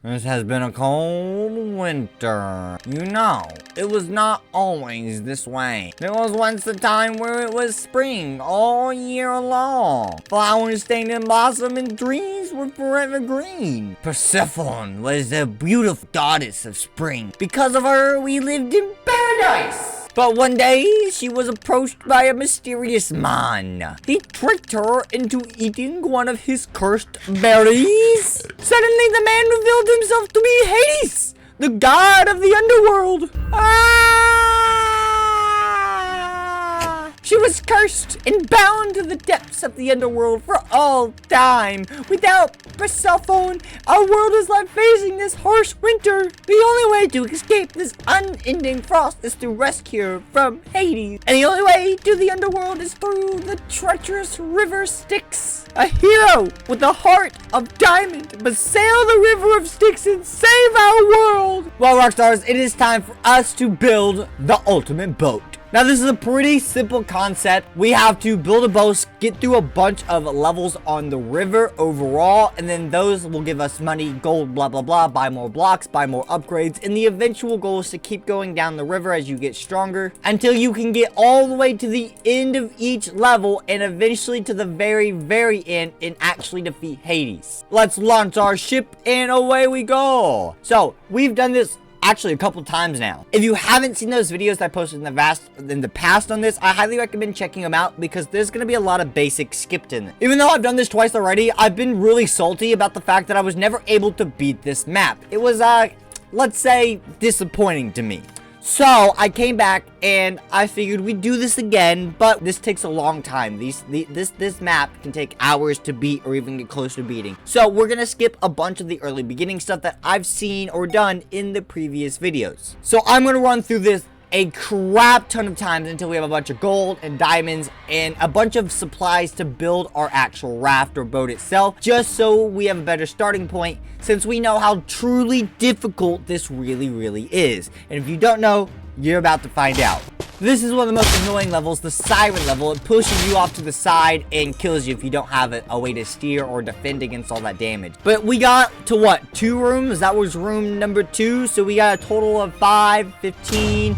This has been a cold winter. You know, it was not always this way. There was once a time where it was spring all year long. Flowers stained and blossom and trees were forever green. Persephone was the beautiful goddess of spring. Because of her, we lived in paradise. But one day, she was approached by a mysterious man. He tricked her into eating one of his cursed berries. Suddenly, the man revealed himself to be Hades, the god of the underworld. She was cursed and bound to the depths of the underworld for all time. Without Persephone, our world is left facing this harsh winter. The only way to escape this unending frost is to rescue her from Hades. And the only way to the underworld is through the treacherous river Styx. A hero with a heart of diamond must sail the river of Styx and save our world. Well, Rockstars, it is time for us to build the ultimate boat. Now, this is a pretty simple concept. We have to build a boat, get through a bunch of levels on the river overall, and then those will give us money, gold, blah, blah, blah, buy more blocks, buy more upgrades, and the eventual goal is to keep going down the river as you get stronger until you can get all the way to the end of each level and eventually to the very, very end and actually defeat Hades. Let's launch our ship and away we go. So, we've done this actually a couple times now. If you haven't seen those videos that I posted in the past on this, I highly recommend checking them out because there's going to be a lot of basics skipped in it. Even though I've done this twice already, I've been really salty about the fact that I was never able to beat this map. It was, let's say, disappointing to me. So, I came back and I figured we'd do this again, but this takes a long time. This map can take hours to beat or even get close to beating. So, we're gonna skip a bunch of the early beginning stuff that I've seen or done in the previous videos. So, I'm gonna run through this a crap ton of times until we have a bunch of gold and diamonds and a bunch of supplies to build our actual raft or boat itself, just so we have a better starting point since we know how truly difficult this really is. And if you don't know, you're about to find out. This is one of the most annoying levels, the siren level. It pushes you off to the side and kills you if you don't have a way to steer or defend against all that damage. But we got to what? 2 rooms? That was room number 2. So we got a total of 15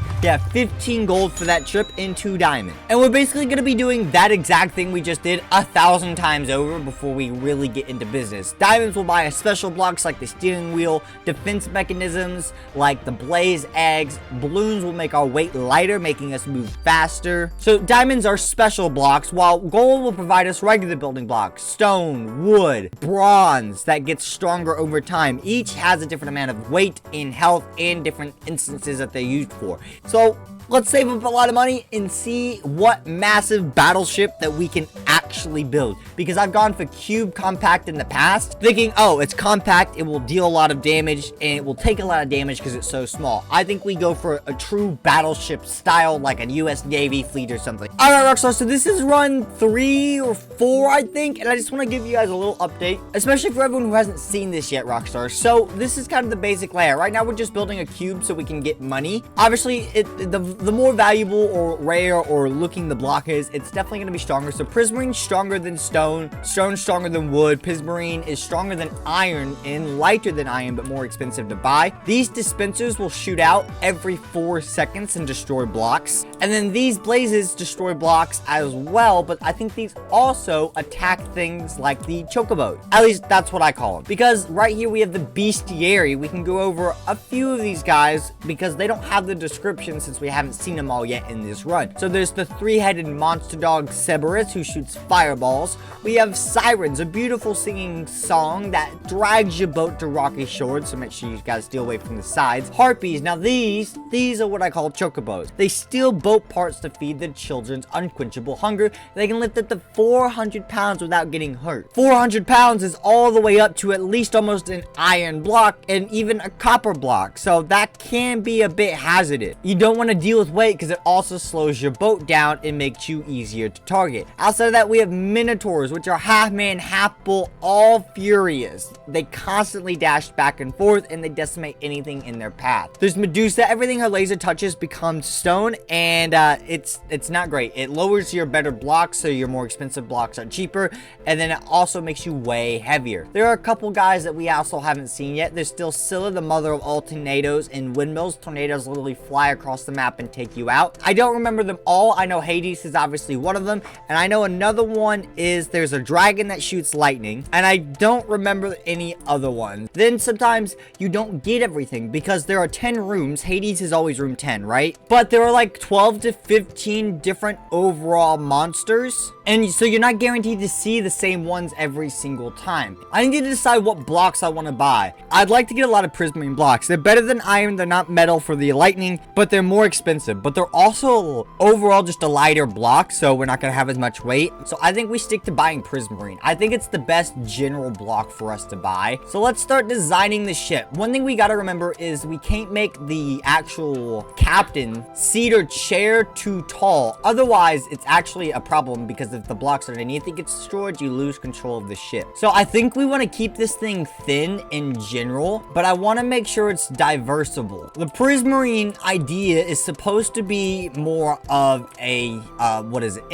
gold for that trip and 2 diamonds. And we're basically going to be doing that exact thing we just did 1,000 times over before we really get into business. Diamonds will buy us special blocks like the steering wheel, defense mechanisms like the blaze eggs. Balloons will make our weight lighter, making us move faster. So diamonds are special blocks, while gold will provide us regular building blocks. Stone, wood, bronze that gets stronger over time. Each has a different amount of weight and health and different instances that they're used for. So let's save up a lot of money and see what massive battleship that we can actually build. Because I've gone for cube compact in the past, thinking, oh, it's compact, it will deal a lot of damage, and it will take a lot of damage because it's so small. I think we go for a true battleship style, like a US Navy fleet or something. Alright, Rockstar, so this is run 3 or 4, I think, and I just want to give you guys a little update, especially for everyone who hasn't seen this yet, Rockstar. So this is kind of the basic layout. Right now, we're just building a cube so we can get money. Obviously, the more valuable or rare or looking the block is, it's definitely going to be stronger. So prismarine's stronger than stone, stone's stronger than wood, prismarine is stronger than iron and lighter than iron but more expensive to buy. These dispensers will shoot out every 4 seconds and destroy blocks. And then these blazes destroy blocks as well, but I think these also attack things like the chocobo. At least that's what I call them. Because right here we have the bestiary. We can go over a few of these guys because they don't have the description since we haven't seen them all yet in this run. So there's the 3-headed monster dog Cerberus who shoots fireballs. We have sirens, a beautiful singing song that drags your boat to rocky shores, so make sure you guys stay away from the sides. Harpies, now these are what I call chocobos. They steal boat parts to feed the children's unquenchable hunger. They can lift up to 400 pounds without getting hurt. 400 pounds is all the way up to at least almost an iron block and even a copper block, so that can be a bit hazardous. You don't want to deal with weight because it also slows your boat down and makes you easier to target. Outside of that, we have Minotaurs, which are half man, half bull, all furious. They constantly dash back and forth, and they decimate anything in their path. There's Medusa. Everything her laser touches becomes stone, and it's not great. It lowers your better blocks, so your more expensive blocks are cheaper, and then it also makes you way heavier. There are a couple guys that we also haven't seen yet. There's still Scylla, the mother of all tornadoes and windmills. Tornadoes literally fly across the map and take you out. I don't remember them all. I know Hades is obviously one of them, and I know another one is there's a dragon that shoots lightning, and I don't remember any other ones. Then sometimes you don't get everything because there are 10 rooms. Hades is always room 10, right? But there are like 12 to 15 different overall monsters, and so you're not guaranteed to see the same ones every single time. I need to decide what blocks I want to buy. I'd like to get a lot of prismarine blocks. They're better than iron. They're not metal for the lightning, but they're more expensive. But they're also overall just a lighter block, so we're not going to have as much weight. So I think we stick to buying prismarine. I think it's the best general block for us to buy. So let's start designing the ship. One thing we got to remember is we can't make the actual captain seat or chair too tall. Otherwise, it's actually a problem because if the blocks underneath it gets destroyed, you lose control of the ship. So I think we want to keep this thing thin in general, but I want to make sure it's diversible. The prismarine idea is supposed to be more of a, what is it?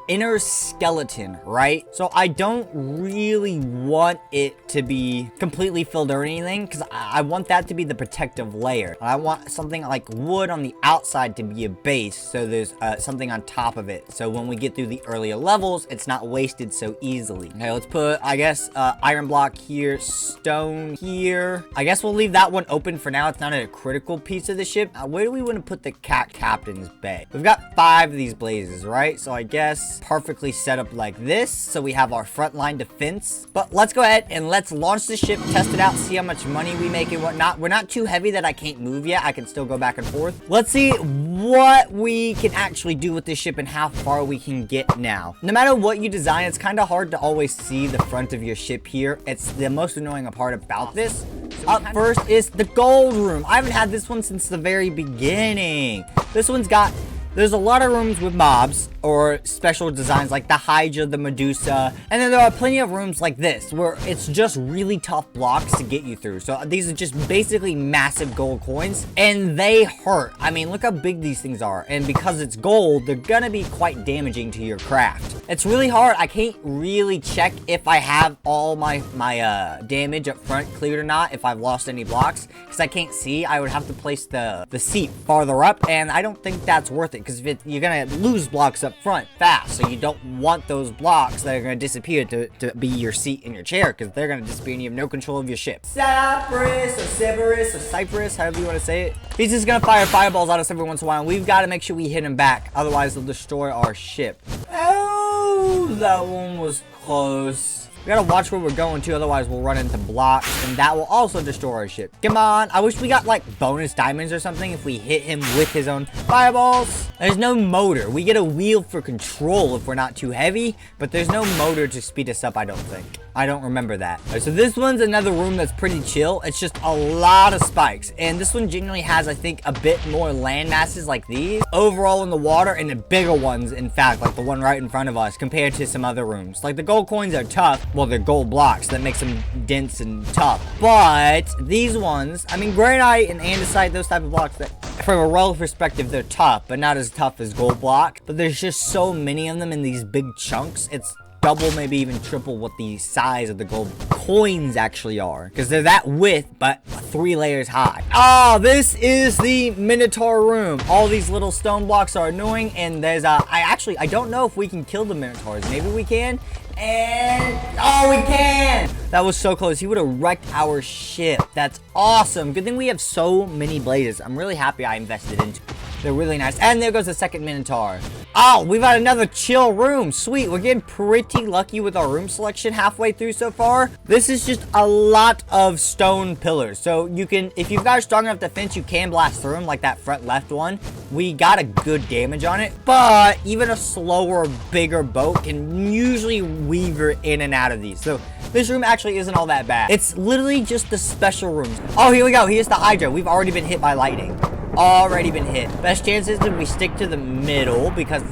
Inner skeleton, right? So I don't really want it to be completely filled or anything, because I want that to be the protective layer. I want something like wood on the outside to be a base, so there's something on top of it. So when we get through the earlier levels, it's not wasted so easily. Okay, let's put, I guess, iron block here, stone here. I guess we'll leave that one open for now. It's not a critical piece of the ship. Where do we want to put the captain's bay? We've got 5 of these blazes, right? So I guess perfectly set up like this, so we have our front line defense. But let's go ahead and let's launch the ship, test it out, see how much money we make and whatnot. We're not too heavy that I can't move yet. I can still go back and forth. Let's see what we can actually do with this ship and how far we can get now. No matter what you design, it's kind of hard to always see the front of your ship here. It's the most annoying part about this. Up first is the gold room. I haven't had this one since the very beginning. This one's got, there's a lot of rooms with mobs or special designs like the Hydra, the Medusa, and then there are plenty of rooms like this where it's just really tough blocks to get you through. So these are just basically massive gold coins, and they hurt. I mean, look how big these things are, and because it's gold, they're gonna be quite damaging to your craft. It's really hard. I can't really check if I have all my damage up front cleared or not, if I've lost any blocks, because I can't see. I would have to place the seat farther up, and I don't think that's worth it, because you're gonna lose blocks up front fast, so you don't want those blocks that are going to disappear to be your seat in your chair, because they're going to disappear and you have no control of your ship. Cyprus or Cerberus or Cyprus, however you want to say it. He's just going to fire fireballs at us every once in a while, and we've got to make sure we hit him back, otherwise they'll destroy our ship. Oh, that one was close. We gotta watch where we're going to, otherwise we'll run into blocks, and that will also destroy our ship. Come on, I wish we got like bonus diamonds or something if we hit him with his own fireballs. There's no motor. We get a wheel for control if we're not too heavy, but there's no motor to speed us up, I don't think. I don't remember that. Right, so this one's another room that's pretty chill. It's just a lot of spikes, and this one generally has, I think, a bit more land masses like these overall in the water, and the bigger ones, in fact, like the one right in front of us, compared to some other rooms. Like the gold coins are tough. Well, they're gold blocks that makes them dense and tough, but these ones, I mean, granite and andesite, those type of blocks, that from a relative perspective, they're tough, but not as tough as gold block. But there's just so many of them in these big chunks. It's double, maybe even triple what the size of the gold coins actually are, because they're that width but 3 layers high. Oh, this is the Minotaur room. All these little stone blocks are annoying, and there's I don't know if we can kill the Minotaurs. Maybe we can. And oh, we can! That was so close. He would have wrecked our ship. That's awesome. Good thing we have so many blazes. I'm really happy I invested into it. They're really nice. And there goes the second Minotaur. Oh, we've got another chill room. Sweet. We're getting pretty lucky with our room selection halfway through so far. This is just a lot of stone pillars. So you can, if you've got a strong enough defense, you can blast through them like that front left one. We got a good damage on it. But even a slower, bigger boat can usually weaver in and out of these. So this room actually isn't all that bad. It's literally just the special rooms. Oh, here we go. Here's the Hydra. We've already been hit by lightning. already been hit. Best chance is that we stick to the middle because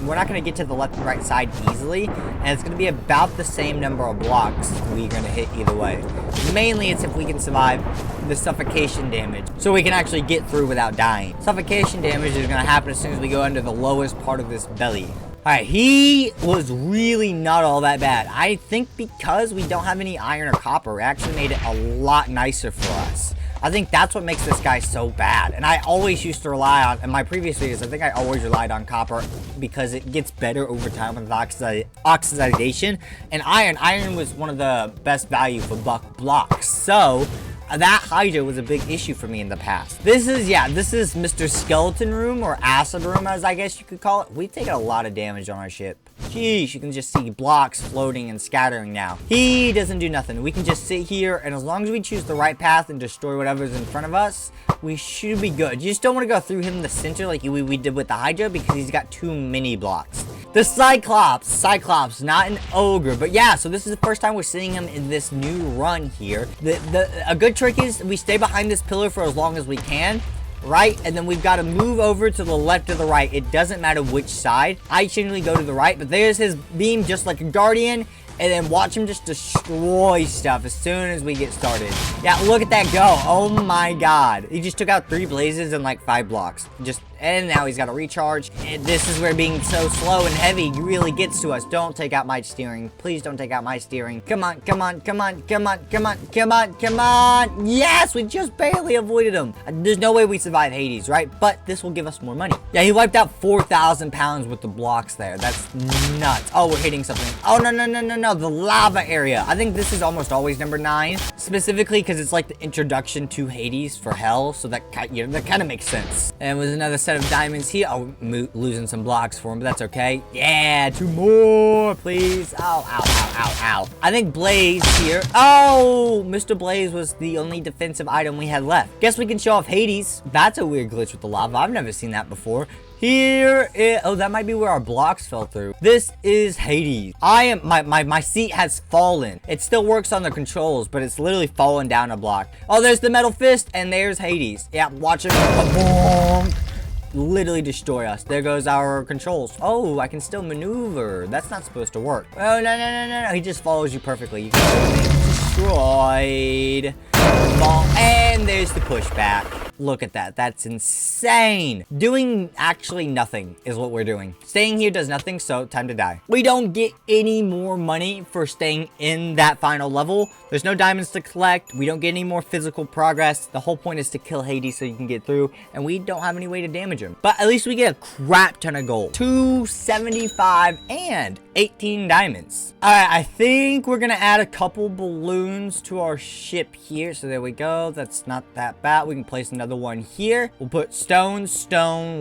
we're not going to get to the left and right side easily, and it's going to be about the same number of blocks we're going to hit either way. Mainly it's if we can survive the suffocation damage, so we can actually get through without dying. Suffocation damage is going to happen as soon as we go under the lowest part of this belly. Alright, he was really not all that bad. I think because we don't have any iron or copper, it actually made it a lot nicer for us. I think that's what makes this guy so bad. And I always used to rely on, in my previous videos, I think I always relied on copper because it gets better over time with oxidation. And iron was one of the best value for blocks. So that Hydra was a big issue for me in the past. This is Mr. Skeleton Room, or Acid Room, as I guess you could call it. We've taken a lot of damage on our ship. Jeez, you can just see blocks floating and scattering now. He doesn't do nothing. We can just sit here, and as long as we choose the right path and destroy whatever's in front of us, we should be good. You just don't want to go through him in the center like we did with the Hydra, because he's got too many blocks. The Cyclops, not an ogre, but yeah, so this is the first time we're seeing him in this new run here. A good trick is we stay behind this pillar for as long as we can, right? And then we've got to move over to the left or the right. It doesn't matter which side. I generally go to the right, but there's his beam just like a guardian, and then watch him just destroy stuff as soon as we get started. Yeah, look at that go. Oh my god. He just took out 3 blazes in like 5 blocks. And now he's got to recharge. And this is where being so slow and heavy really gets to us. Don't take out my steering. Please don't take out my steering. Come on, come on, come on, come on, come on, come on, come on. Yes, we just barely avoided him. There's no way we survive Hades, right? But this will give us more money. Yeah, he wiped out 4,000 pounds with the blocks there. That's nuts. Oh, we're hitting something. Oh, no, no, no, no, no. The lava area. I think this is almost always number 9. Specifically because it's like the introduction to Hades for hell. So that kind of makes sense. And with another set of diamonds here. Oh, losing some blocks for him, but that's okay. Yeah, 2 more, please. Ow, ow, ow, ow, ow. I think Blaze here. Oh, Mr. Blaze was the only defensive item we had left. Guess we can show off Hades. That's a weird glitch with the lava. I've never seen that before. Oh, that might be where our blocks fell through. This is Hades. My seat has fallen. It still works on the controls, but it's literally fallen down a block. Oh, there's the metal fist, and there's Hades. Yeah, watch it. Literally destroy us. There goes our controls. Oh, I can still maneuver. That's not supposed to work. Oh, no, no, no, no, no. He just follows you perfectly. You can destroyed. And there's the pushback. Look at that. That's insane. Doing actually nothing is what we're doing. Staying here does nothing, so time to die. We don't get any more money for staying in that final level. There's no diamonds to collect. We don't get any more physical progress. The whole point is to kill Hades so you can get through, and we don't have any way to damage him. But at least we get a crap ton of gold. 275 and 18 diamonds. Alright, I think we're gonna add a couple balloons to our ship here. So there we go. That's not that bad. We can place another one here. We'll put stone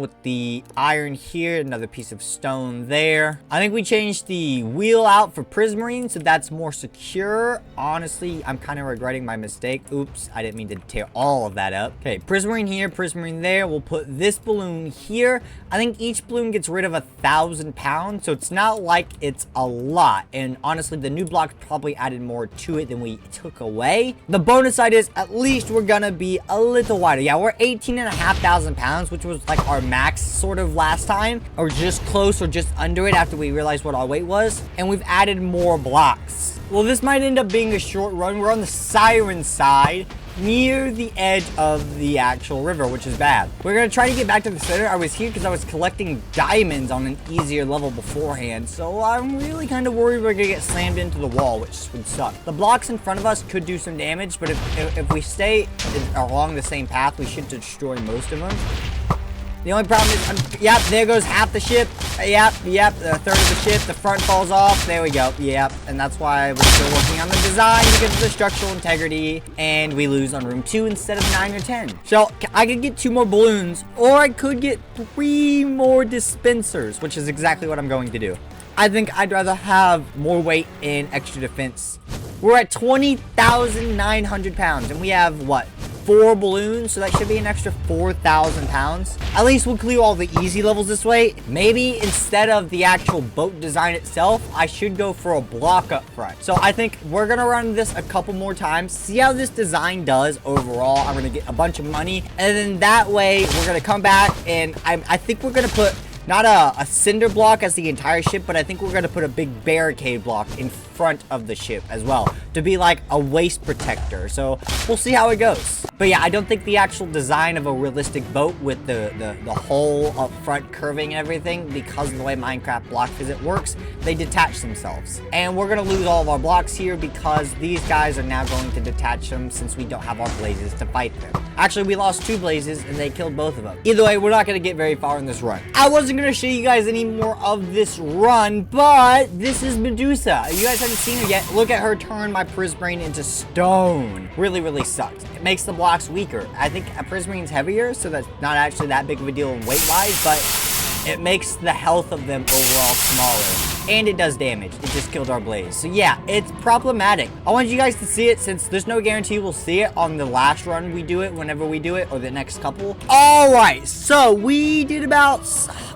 with the iron here. Another piece of stone there. I think we changed the wheel out for prismarine, so that's more secure. Honestly, I'm kind of regretting my mistake. Oops, I didn't mean to tear all of that up. Okay, prismarine here, prismarine there. We'll put this balloon here. I think each balloon gets rid of 1,000 pounds, so it's not like it's a lot. And honestly, the new blocks probably added more to it than we took away. The bonus side is at least we're gonna be a little wider. Yeah, we're 18,500 pounds, which was like our max sort of last time, or just close or just under it after we realized what our weight was. And we've added more blocks. Well, this might end up being a short run. We're on the siren side, near the edge of the actual river, which is bad. We're gonna try to get back to the center. I was here because I was collecting diamonds on an easier level beforehand, so I'm really kind of worried we're gonna get slammed into the wall, which would suck. The blocks in front of us could do some damage, but if we stay along the same path, we should destroy most of them. The only problem is, yep, there goes half the ship. Yep, a third of the ship. The front falls off. There we go. Yep, and that's why we're still working on the design because of the structural integrity. And we lose on room 2 instead of 9 or 10. So I could get 2 more balloons, or I could get 3 more dispensers, which is exactly what I'm going to do. I think I'd rather have more weight and extra defense. We're at 20,900 pounds, and we have, what, 4 balloons, so that should be an extra 4,000 pounds. At least we'll clear all the easy levels this way. Maybe instead of the actual boat design itself, I should go for a block up front. So I think we're gonna run this a couple more times, see how this design does overall. I'm gonna get a bunch of money, and then that way we're gonna come back, and I think we're gonna put not a cinder block as the entire ship, but I think we're going to put a big barricade block in front of the ship as well to be like a waist protector. So we'll see how it goes. But yeah, I don't think the actual design of a realistic boat with the hull up front curving and everything, because of the way Minecraft block physics works, they detach themselves. And we're going to lose all of our blocks here because these guys are now going to detach them since we don't have our blazes to fight them. Actually, we lost 2 blazes and they killed both of them. Either way, we're not going to get very far in this run. I wasn't going to show you guys any more of this run, but this is Medusa. You guys haven't seen her yet. Look at her turn my prismarine into stone. Really, really sucks. It makes the blocks weaker. I think a prismarine's heavier, so that's not actually that big of a deal in weight-wise, but it makes the health of them overall smaller. And it does damage. It just killed our blaze. So yeah, it's problematic. I want you guys to see it since there's no guarantee we'll see it on the last run we do it, whenever we do it, or the next couple. Alright, so we did about,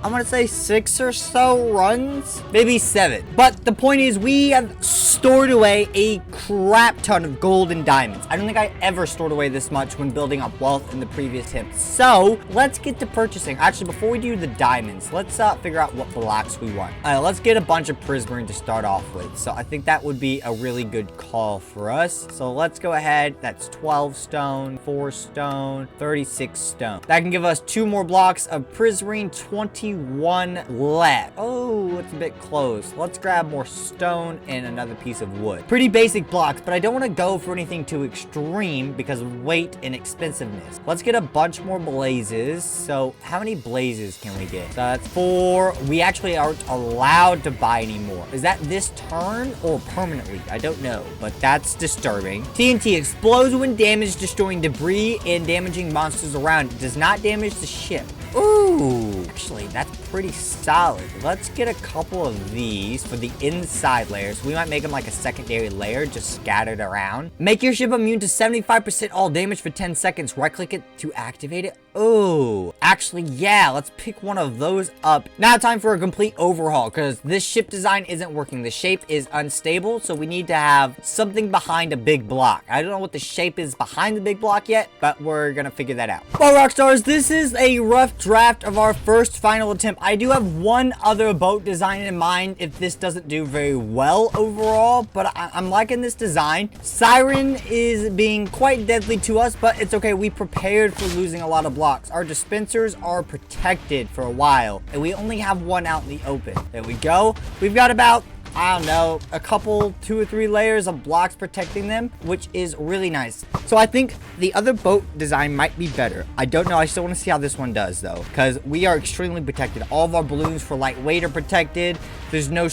I'm gonna say 6 or so runs. Maybe 7. But the point is, we have stored away a crap ton of gold and diamonds. I don't think I ever stored away this much when building up wealth in the previous attempts. So let's get to purchasing. Actually, before we do the diamonds, let's figure out what blocks we want. Let's get a bunch of prismarine to start off with. So I think that would be a really good call for us. So let's go ahead. That's 12 stone, 4 stone, 36 stone. That can give us 2 more blocks of prismarine, 21 left. Oh, it's a bit close. Let's grab more stone and another piece of wood. Pretty basic blocks, but I don't want to go for anything too extreme because of weight and expensiveness. Let's get a bunch more blazes. So how many blazes can we get? So that's 4. We actually aren't allowed to buy any more. Is that this turn or permanently? I don't know, but that's disturbing. TNT explodes when damaged, destroying debris and damaging monsters around. It does not damage the ship. Ooh, actually, that's pretty solid. Let's get a couple of these for the inside layers. We might make them like a secondary layer, just scattered around. Make your ship immune to 75% all damage for 10 seconds. Right-click it to activate it. Oh, actually, yeah, let's pick one of those up. Now time for a complete overhaul, because this ship design isn't working. The shape is unstable, so we need to have something behind a big block. I don't know what the shape is behind the big block yet, but we're gonna figure that out. Well, Rockstars, this is a rough draft of our first final attempt. I do have one other boat design in mind if this doesn't do very well overall, but I'm liking this design. Siren is being quite deadly to us, but it's okay. We prepared for losing a lot of blocks. Our dispensers are protected for a while, and we only have one out in the open. There we go. We've got about, I don't know, a couple, 2 or 3 layers of blocks protecting them, which is really nice. So I think the other boat design might be better. I don't know. I still want to see how this one does, though, because we are extremely protected. All of our balloons for lightweight are protected. There's no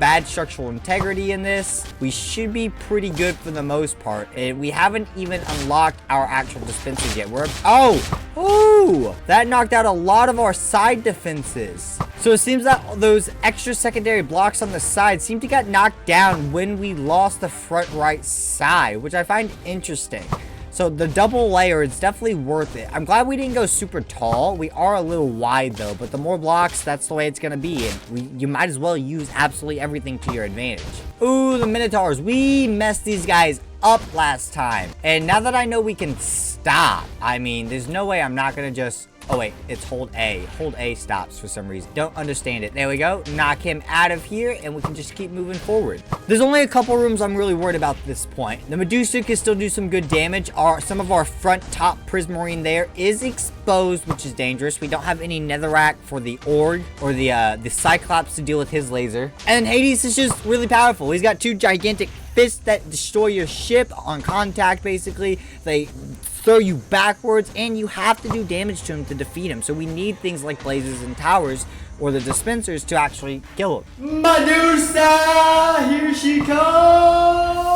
bad structural integrity in this. We should be pretty good for the most part. And we haven't even unlocked our actual dispensers yet. Oh, that knocked out a lot of our side defenses. So it seems that those extra secondary blocks on the side seem to get knocked down when we lost the front right side, which I find interesting. So the double layer, it's definitely worth it. I'm glad we didn't go super tall. We are a little wide though, but the more blocks, that's the way it's gonna be. And you might as well use absolutely everything to your advantage. Ooh, the Minotaurs. We messed these guys up last time. And now that I know we can stop, I mean, there's no way I'm not gonna just... Oh wait, it's hold A. Hold A stops for some reason. Don't understand it. There we go. Knock him out of here, and we can just keep moving forward. There's only a couple rooms I'm really worried about at this point. The Medusa can still do some good damage. Some of our front top prismarine there is exposed, which is dangerous. We don't have any netherrack for the org or the Cyclops to deal with his laser. And Hades is just really powerful. He's got 2 gigantic fists that destroy your ship on contact, basically. They throw you backwards, and you have to do damage to him to defeat him. So we need things like blazes and towers or the dispensers to actually kill them. Medusa, here she comes!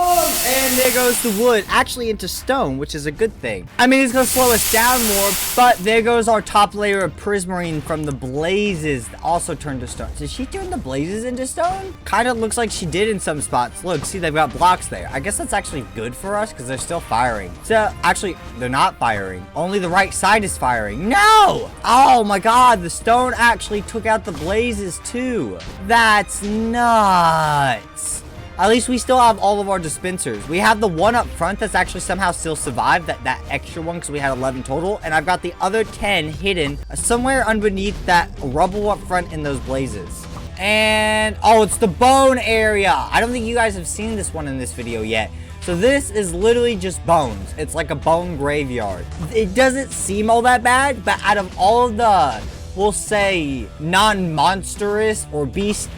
And there goes the wood, actually into stone, which is a good thing. I mean, it's gonna slow us down more, but there goes our top layer of prismarine from the blazes, also turned to stone. Did she turn the blazes into stone? Kind of looks like she did in some spots. Look, see, they've got blocks there. I guess that's actually good for us because they're still firing. So, actually, they're not firing. Only the right side is firing. No! Oh my god, the stone actually took out the blazes too. That's nuts. At least we still have all of our dispensers. We have the one up front that's actually somehow still survived, that extra one, because we had 11 total. And I've got the other 10 hidden somewhere underneath that rubble up front in those blazes. And, oh, it's the bone area. I don't think you guys have seen this one in this video yet. So this is literally just bones. It's like a bone graveyard. It doesn't seem all that bad, but out of all of the, we'll say, non-monstrous or beast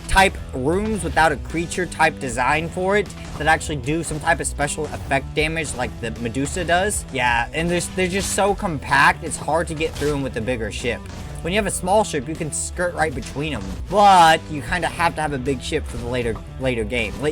type rooms without a creature type design for it that actually do some type of special effect damage like the Medusa does. Yeah, and they're just so compact, it's hard to get through them with a bigger ship. When you have a small ship, you can skirt right between them, but you kind of have to have a big ship for the late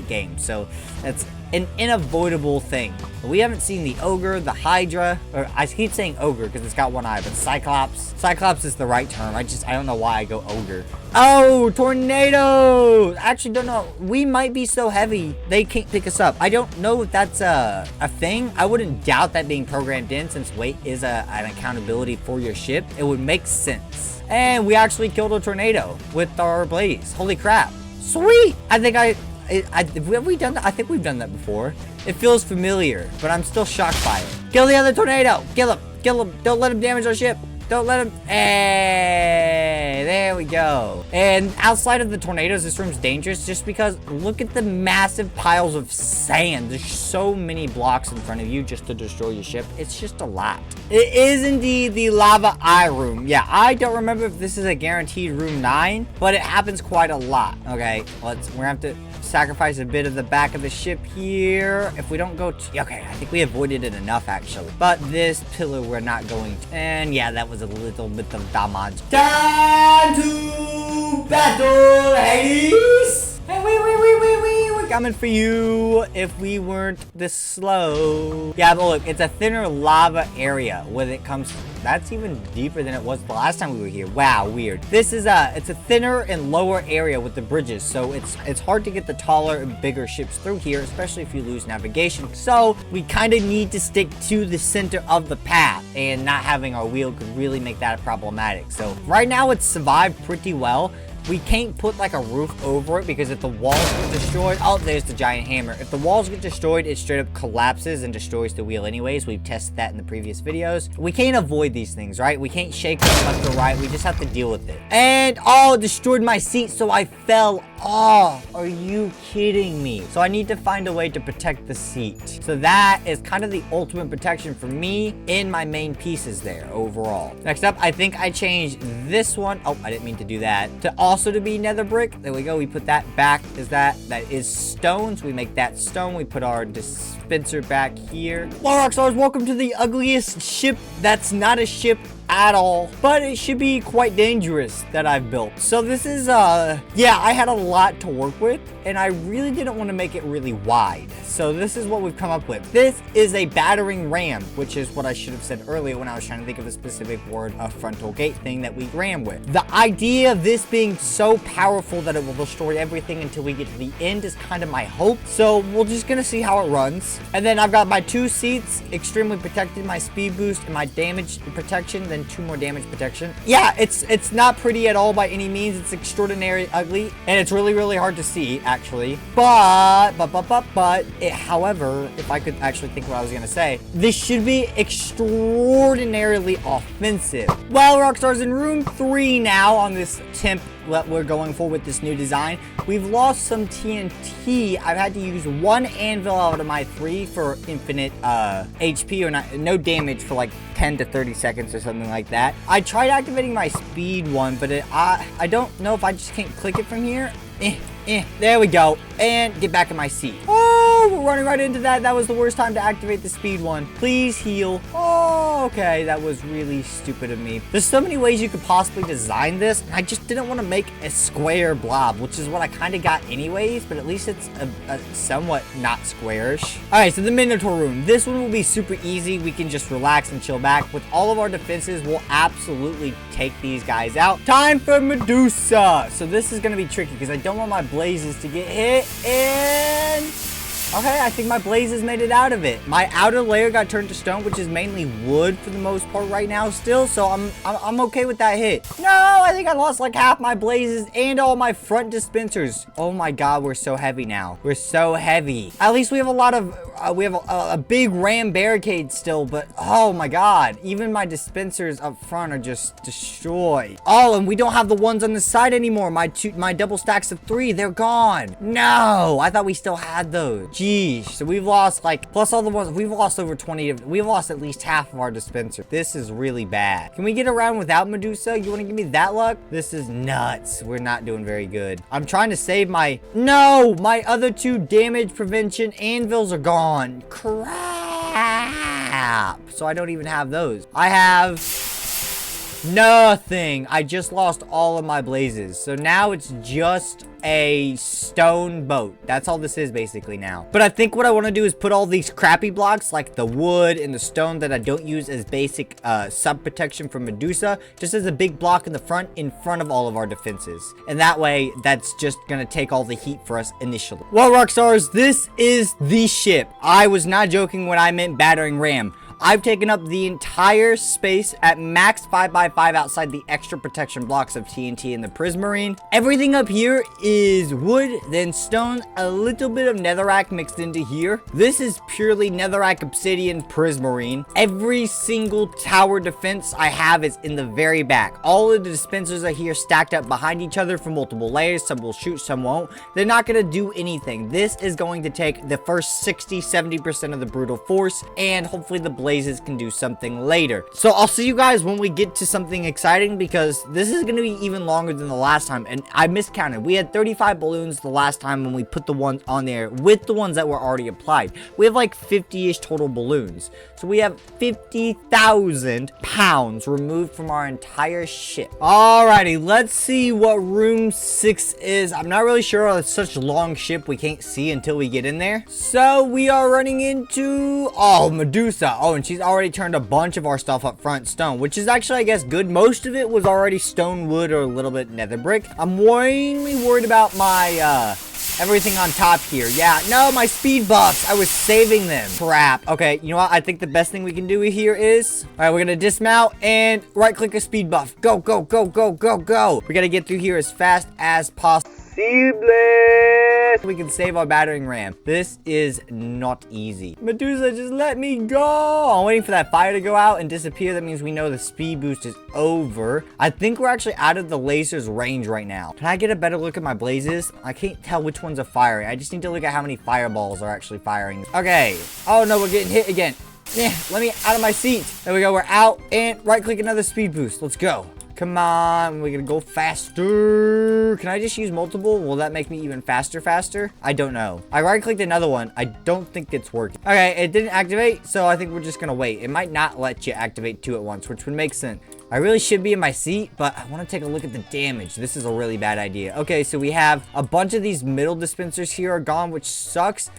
game. So that's an unavoidable thing. We haven't seen the ogre, the hydra, or I keep saying ogre because it's got one eye, but cyclops. Cyclops is the right term. I don't know why I go ogre. Oh, tornado! Actually, don't know. We might be so heavy they can't pick us up. I don't know if that's a thing. I wouldn't doubt that being programmed in, since weight is an accountability for your ship. It would make sense. And we actually killed a tornado with our blaze. Holy crap! Sweet! Have we done that? I think we've done that before. It feels familiar, but I'm still shocked by it. Kill the other tornado! Kill him! Kill him! Don't let him damage our ship! Don't let him. Hey, there we go. And outside of the tornadoes, this room's dangerous just because look at the massive piles of sand. There's so many blocks in front of you just to destroy your ship. It's just a lot. It is indeed the lava eye room. Yeah, I don't remember if this is a guaranteed room 9, but it happens quite a lot. Okay, we're gonna have to sacrifice a bit of the back of the ship here. If we don't go okay, I think we avoided it enough actually. But this pillar we're not going to. And yeah, that was a little bit of damage. Time to battle, Hades! Hey, we're coming for you if we weren't this slow. Yeah, but look, it's a thinner lava area when it comes. That's even deeper than it was the last time we were here. Wow, weird. This is it's a thinner and lower area with the bridges, so it's hard to get the taller and bigger ships through here, especially if you lose navigation. So we kind of need to stick to the center of the path, and not having our wheel could really make that problematic. So right now it's survived pretty well. We can't put like a roof over it because if the walls get destroyed, oh, there's the giant hammer. If the walls get destroyed, it straight up collapses and destroys the wheel anyways. We've tested that in the previous videos. We can't avoid these things, right? We can't shake them left or right. We just have to deal with it. And, oh, it destroyed my seat, so I fell off. Are you kidding me? So I need to find a way to protect the seat. So that is kind of the ultimate protection for me in my main pieces there overall. Next up, I think I changed this one. Oh, I didn't mean to do that. To also to be nether brick. There we go. We put that back. That is stone. So we make that stone. We put our dispenser back here. Well, Rockstars, welcome to the ugliest ship that's not a ship at all, but it should be quite dangerous that I've built. So this is yeah, I had a lot to work with and I really didn't want to make it really wide. So this is what we've come up with. This is a battering ram, which is what I should have said earlier when I was trying to think of a specific word, a frontal gate thing that we ram with. The idea of this being so powerful that it will destroy everything until we get to the end is kind of my hope. So we're just gonna see how it runs. And then I've got my 2 seats, extremely protected, my speed boost and my damage protection, then 2 more damage protection. Yeah, it's not pretty at all by any means. It's extraordinary ugly, and it's really hard to see actually. But it, however, if I could actually think what I was gonna say, this should be extraordinarily offensive. Well, Rockstars, in room 3 now on this temp that we're going for with this new design, we've lost some TNT. I've had to use 1 anvil out of my 3 for infinite HP or no damage for like 10 to 30 seconds or something like that. I tried activating my speed one, but I don't know if I just can't click it from here. There we go. And get back in my seat. Oh, No, we're running right into that. That was the worst time to activate the speed one. Please heal. Oh, okay. That was really stupid of me. There's so many ways you could possibly design this. And I just didn't want to make a square blob, which is what I kind of got anyways, but at least it's a somewhat not squarish. All right, so the Minotaur room. This one will be super easy. We can just relax and chill back. With all of our defenses, we'll absolutely take these guys out. Time for Medusa. So this is going to be tricky because I don't want my blazes to get hit. And okay, I think my blazes made it out of it. My outer layer got turned to stone, which is mainly wood for the most part right now still, so I'm okay with that hit. No, I think I lost like half my blazes and all my front dispensers. Oh my god, we're so heavy now. We're so heavy. At least we have a lot of, we have a big ram barricade still, but oh my god, even my dispensers up front are just destroyed. Oh, and we don't have the ones on the side anymore. My double stacks of 3, they're gone. No, I thought we still had those. Jeez, so we've lost like, plus all the ones, we've lost over 20, we've lost at least half of our dispenser. This is really bad. Can we get around without Medusa? You want to give me that luck? This is nuts. We're not doing very good. I'm trying to save my, no, my other 2 damage prevention anvils are gone. Crap. So I don't even have those. I have nothing. I just lost all of my blazes. So now it's just a stone boat. That's all this is basically now. But I think what I want to do is put all these crappy blocks like the wood and the stone that I don't use as basic sub protection from Medusa, just as a big block in front of all of our defenses. And that way, that's just gonna take all the heat for us initially. Well, Rockstars, this is the ship. I was not joking when I meant battering ram. I've taken up the entire space at max 5x5 outside the extra protection blocks of TNT and the Prismarine. Everything up here is wood, then stone, a little bit of netherrack mixed into here. This is purely netherrack, obsidian, Prismarine. Every single tower defense I have is in the very back. All of the dispensers are here stacked up behind each other for multiple layers. Some will shoot, some won't. They're not going to do anything. This is going to take the first 60-70% of the brutal force, and hopefully the blazes can do something later. So I'll see you guys when we get to something exciting, because this is going to be even longer than the last time. And I miscounted. We had 35 balloons the last time when we put the ones on there with the ones that were already applied. We have like 50-ish total balloons. So we have 50,000 pounds removed from our entire ship. Alrighty, let's see what room 6 is. I'm not really sure. It's such a long ship we can't see until we get in there. So we are running into, oh, Medusa. Oh, and she's already turned a bunch of our stuff up front stone, which is actually, I guess, good. Most of it was already stone, wood, or a little bit nether brick. I'm mainly worried about my, everything on top here. Yeah, no, my speed buffs. I was saving them. Crap. Okay, you know what? I think the best thing we can do here is, all right, we're gonna dismount and right-click a speed buff. Go, go, go, go, go, go. We gotta get through here as fast as possible. We can save our battering ram. This is not easy. Medusa, just let me go. I'm waiting for that fire to go out and disappear. That means we know the speed boost is over. I think we're actually out of the laser's range right now. Can I get a better look at my blazes? I can't tell which ones are firing. I just need to look at how many fireballs are actually firing. Okay. Oh no, we're getting hit again. Yeah, let me out of my seat. There we go. We're out, and right click another speed boost. Let's go. Come on, we're gonna go faster. Can I just use multiple? Will that make me even faster? I don't know. I right-clicked another one. I don't think it's working. Okay, it didn't activate, so I think we're just gonna wait. It might not let you activate 2 at once, which would make sense. I really should be in my seat, but I want to take a look at the damage. This is a really bad idea. Okay, so we have a bunch of these middle dispensers here are gone, which sucks.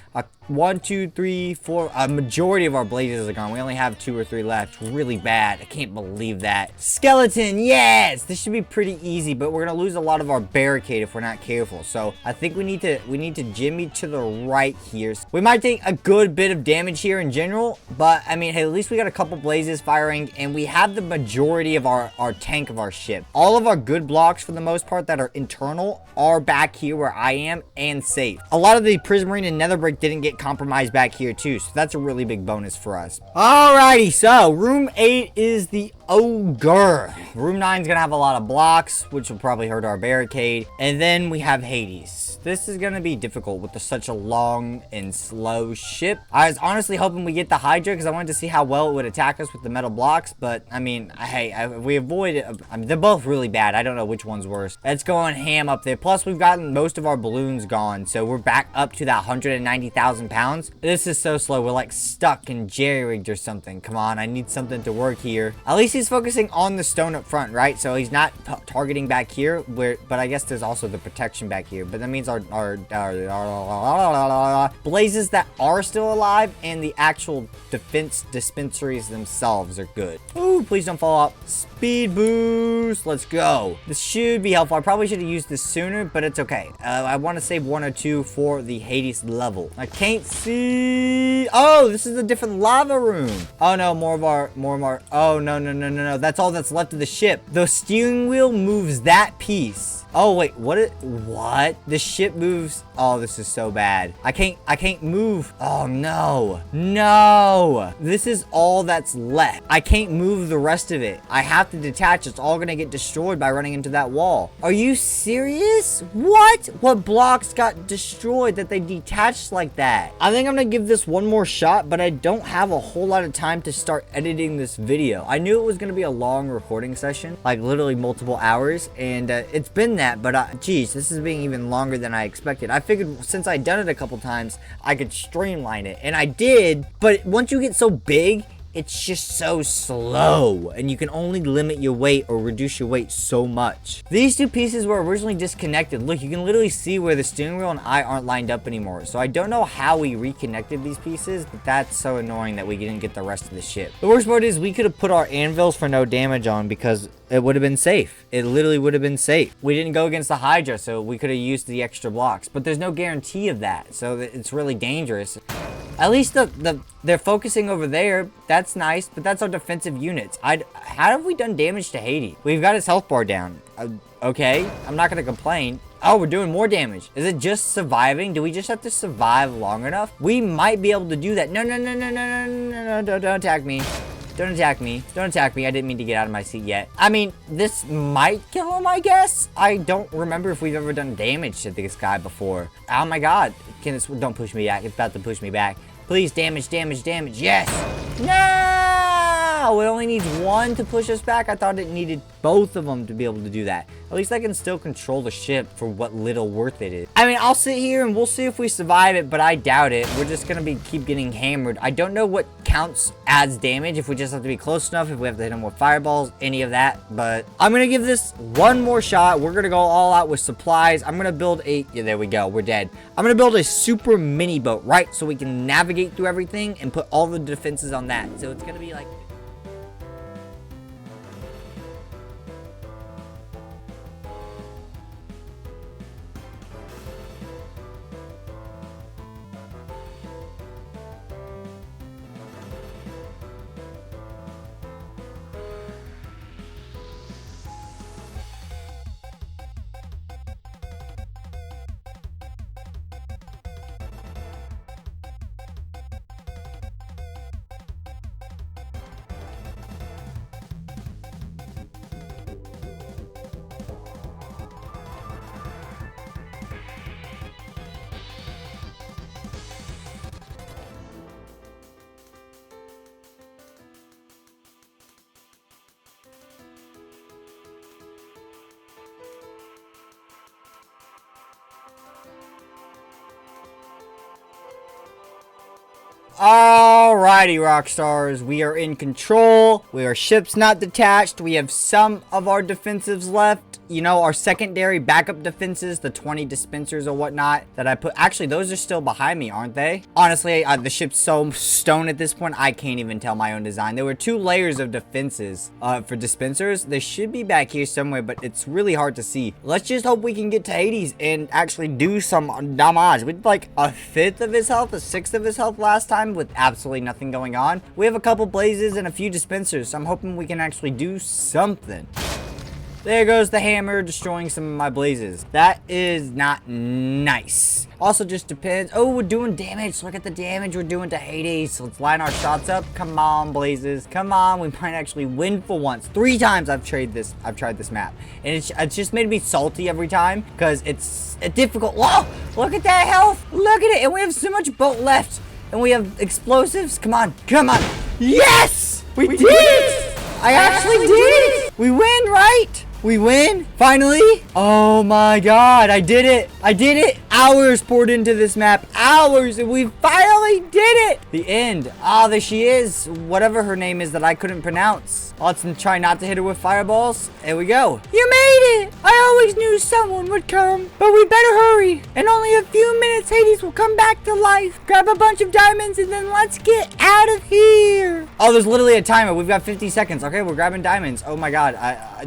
1, 2, 3, 4. A majority of our blazes are gone. We only have 2 or 3 left. Really bad. I can't believe that. Skeleton, yes! This should be pretty easy, but we're gonna lose a lot of our barricade if we're not careful. So I think we need to jimmy to the right here. We might take a good bit of damage here in general, but I mean, hey, at least we got a couple blazes firing, and we have the majority of our tank of our ship. All of our good blocks, for the most part, that are internal are back here where I am and safe. A lot of the Prismarine and Netherbrick didn't get compromised back here too, so that's a really big bonus for us. Alrighty, so room 8 is the Ogre. Room 9 is gonna have a lot of blocks, which will probably hurt our barricade. And then we have Hades. This is gonna be difficult with such a long and slow ship. I was honestly hoping we get the Hydra because I wanted to see how well it would attack us with the metal blocks. But I mean, hey, if we avoid it, I mean, they're both really bad. I don't know which one's worse. It's going ham up there. Plus, we've gotten most of our balloons gone, so we're back up to that 190,000 pounds. This is so slow. We're like stuck and jerry-rigged or something. Come on, I need something to work here. At least he's focusing on the stone up front, right? So he's not targeting back here. But I guess there's also the protection back here. But that means our blazes that are still alive and the actual defense dispensaries themselves are good. Ooh, please don't fall off. Speed boost. Let's go. This should be helpful. I probably should have used this sooner, but it's okay. I want to save 1 or 2 for the Hades level. I can't see. Oh, this is a different lava room. Oh no, more of our. Oh no. That's all that's left of the ship. The steering wheel moves that piece. Oh wait, what? The ship moves. Oh, this is so bad. I can't move. Oh no. This is all that's left. I can't move the rest of it. I have to detach. It's all gonna get destroyed by running into that wall. Are you serious? What? What blocks got destroyed that they detached like that? I think I'm gonna give this one more shot, but I don't have a whole lot of time to start editing this video. I knew it was gonna be a long recording session, like literally multiple hours, and it's been that, but geez, this is being even longer than I expected. I figured since I'd done it a couple times, I could streamline it, and I did, but once you get so big, it's just so slow, and you can only limit your weight or reduce your weight so much. These two pieces were originally disconnected. Look, you can literally see where the steering wheel and I aren't lined up anymore. So I don't know how we reconnected these pieces, but that's so annoying that we didn't get the rest of the ship. The worst part is we could have put our anvils for no damage on because it would have been safe. It literally would have been safe. We didn't go against the Hydra, so we could have used the extra blocks, but there's no guarantee of that, so it's really dangerous. At least they're focusing over there. That's nice, but that's our defensive units. How have we done damage to Hades? We've got his health bar down. Okay, I'm not gonna complain. Oh, we're doing more damage. Is it just surviving? Do we just have to survive long enough? We might be able to do that. No, don't attack me. Don't attack me. Don't attack me. I didn't mean to get out of my seat yet. I mean, this might kill him, I guess. I don't remember if we've ever done damage to this guy before. Oh my god. Don't push me back. It's about to push me back. Please, damage. Yes! No! It only needs one to push us back. I thought it needed both of them to be able to do that. At least I can still control the ship for what little worth it is. I mean, I'll sit here and we'll see if we survive it, but I doubt it. We're just gonna keep getting hammered. I don't know what counts as damage, if we just have to be close enough, if we have to hit them with fireballs, any of that. But I'm gonna give this one more shot. We're gonna go all out with supplies. I'm gonna build yeah, there we go. We're dead. I'm gonna build a super mini boat, right? So we can navigate through everything and put all the defenses on that. So it's gonna be like... Alrighty, Rockstars, we are in control. Our ship's not detached. We have some of our defensives left. You know, our secondary backup defenses, the 20 dispensers or whatnot that I put. Actually, those are still behind me, aren't they? Honestly, the ship's so stone at this point, I can't even tell my own design. There were 2 layers of defenses for dispensers. They should be back here somewhere, but it's really hard to see. Let's just hope we can get to Hades and actually do some damage. We did like 1/5 of his health, 1/6 of his health last time with absolutely nothing going on. We have a couple blazes and a few dispensers, so I'm hoping we can actually do something. There goes the hammer destroying some of my blazes. That is not nice. Also just depends. Oh, we're doing damage. Look at the damage we're doing to Hades. Let's line our shots up. Come on, blazes. Come on. We might actually win for once. 3 times I've tried this map. And it's just made me salty every time because it's a difficult. Whoa! Look at that health. Look at it. And we have so much bolt left. And we have explosives. Come on. Come on. Yes! We did it! I actually did it! We win, right? We win? Finally? Oh my god, I did it! I did it! Hours poured into this map. Hours! And we finally did it! The end. Ah, there she is. Whatever her name is that I couldn't pronounce. Let's try not to hit her with fireballs. There we go. You made it! I always knew someone would come. But we better hurry. In only a few minutes, Hades will come back to life. Grab a bunch of diamonds and then let's get out of here. Oh, there's literally a timer. We've got 50 seconds. Okay, we're grabbing diamonds. Oh my god.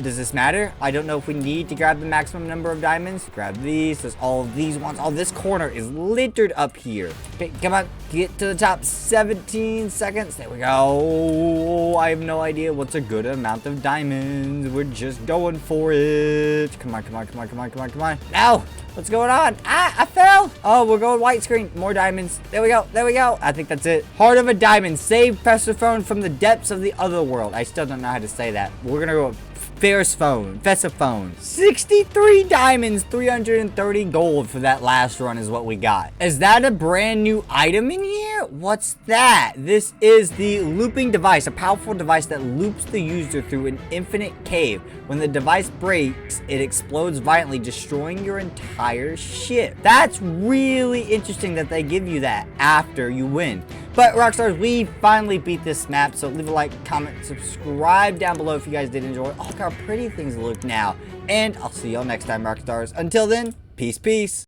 Does this matter? I don't know if we need to grab the maximum number of diamonds. Grab these. There's all of these ones. Oh, this corner is littered up here. Okay, come on. Get to the top. 17 seconds. There we go. I have no idea what's a good amount of diamonds. We're just going for it. Come on, come on, come on, come on, come on, come on. Now, what's going on? Ah, I fell. Oh, we're going white screen. More diamonds. There we go. There we go. I think that's it. Heart of a diamond. Save Persephone from the depths of the other world. I still don't know how to say that. We're going to go Persephone. 63 diamonds, 330 gold for that last run is what we got. Is that a brand new item in here? What's that? This is the looping device, a powerful device that loops the user through an infinite cave. When the device breaks, it explodes violently, destroying your entire ship. That's really interesting that they give you that after you win. But Rockstars, we finally beat this map, so leave a like, comment, subscribe down below if you guys did enjoy. Oh, look how pretty things look now. And I'll see y'all next time, Rockstars. Until then, peace, peace.